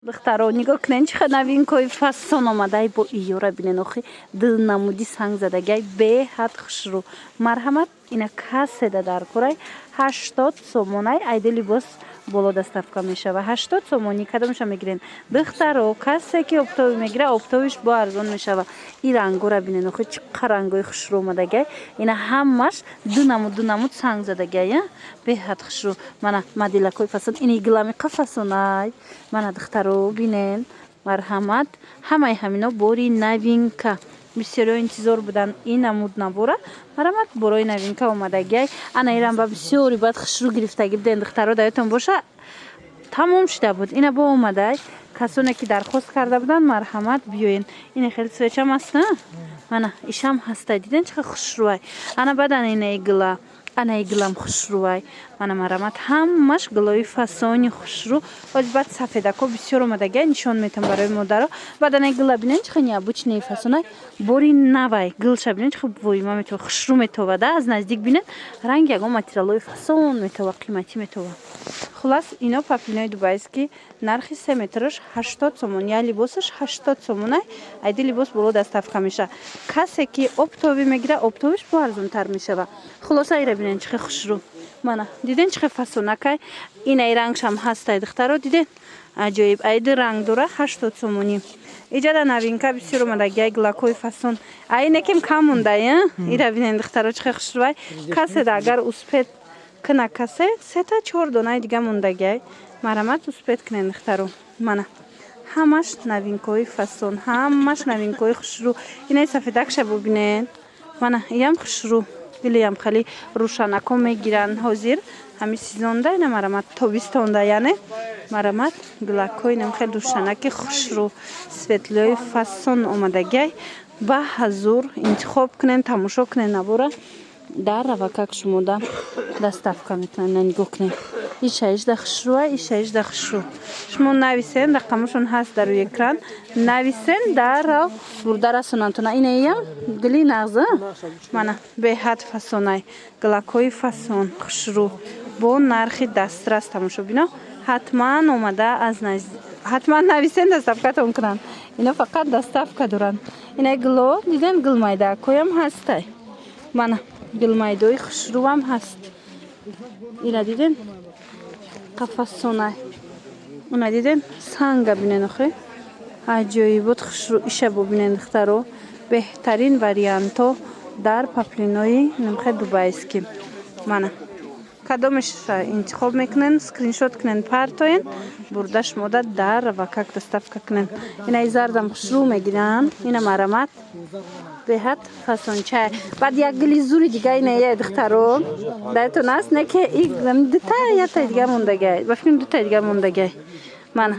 دخترها نگاه کنین چه новинкои фасон омадай бо иёра бинен охи дилнамуди сангзадагай беҳад хушрӯ марҳамат ина каседа дар курай 80 сомонай айди либос боло доставка мешава 80 сомони кадомша мегирен духтаро касе ки оптови мегира оптовиш бо арзон мешава и рангора бинен охи чиқа рангои хушрӯ омадагай ина ҳамаш дунамуд сангзадагай беҳад хушрӯ мана модилакои фасон ини гиламиқа фасонай мана духтаро бинен марҳамат ҳамаи ҳамино бори новинка бисёриҳо интизор будан ин намуд набора марҳамат борои новинка омадагай ана иран ба бисёри бад хушрӯ гирифтагӣ биден духтаро даётон боша тамом шуда буд ина бо омадай касоне ки дархост карда буданд марҳамат биёен ина хеле свечам аст мана ишам ҳастай диден чақа хушрӯай ана бадан ина игла ана иглам хушрӯай мана марҳамат ҳамаш гилои фасони хушрӯ оз бад сафедако бисёр омадагай нишон метам барои модаро бадана игла бинен чақа необычные фасонай бори навай гилша бинен чақа воима метова хушрӯ метова да аз наздик бинен ранги ягон материалои фасон метова қиматӣ метова хулас ино паплинои дубайский нархи 3 метраш 80 сомон я либосаш 80 сомонай айди либос боло доставка меша касе ки оптови мегира оптовиш бо арзонтар мешава хулоса ира бинен чақа хушрӯ мана диден чақа фасонакай инаи рангшам ҳастай духтаро диден аҷоиб айди ранг дора 80 сомонӣ иҷада новинка бисёр омадагай глакои фасон айнекем кам мондай ира бинен духтаро чақа хушрӯай каседа агар успед кына касе 3-4 донаи дига мондагай марҳамат успед кунен духтаро мана ҳамаш новинкои фасон ҳамаш новинкои хушрӯ инаи сафедакша бубинен мана иям хушрӯ дилиям хали рӯшанако мегиранд ҳозир ҳами сезонда ина марҳамат тобистонда яъне марҳамат глакои инам хели рӯшанаки хушрӯ светлои фасон омадагай ба ҳазур интихоб кунен тамошо кунен набора дар равакак шумода доставка метавонен на нигоҳ кунен ишаижда хушрӯа ишаижда хушрӯ шумо нависен рақамашон ҳаст дар рӯи экран нависен даррав бурда расонантона инаиям гили нағза мана беҳад фасонай глакои фасон хушрӯ бо нархи дастрас тамошо бино ҳатман омада аз наздик ҳатман нависен доставкатон кунанд ино фақат доставка доранд инаи гило диден гилмайдаакоям ҳастай мана гилмайдои хушрӯам ҳаст ина диден қафасонай уна диден санга бинен охе аҷоибот хушрӯ иша бубинен духтаро беҳтарин варианто дар паплинои намхе дубайский мана кадомеша интихоб мекунен скриншот кунен партоен бурда шумода дар равакак доставка кунен инаи зардам хушрӯ мегиранд ина марҳамат беҳад фасончай баъд як гили зури дига инаия духтаро даётон аст не ки дутая ятай дига мондагай ба фикрим дутая дига мондагай мана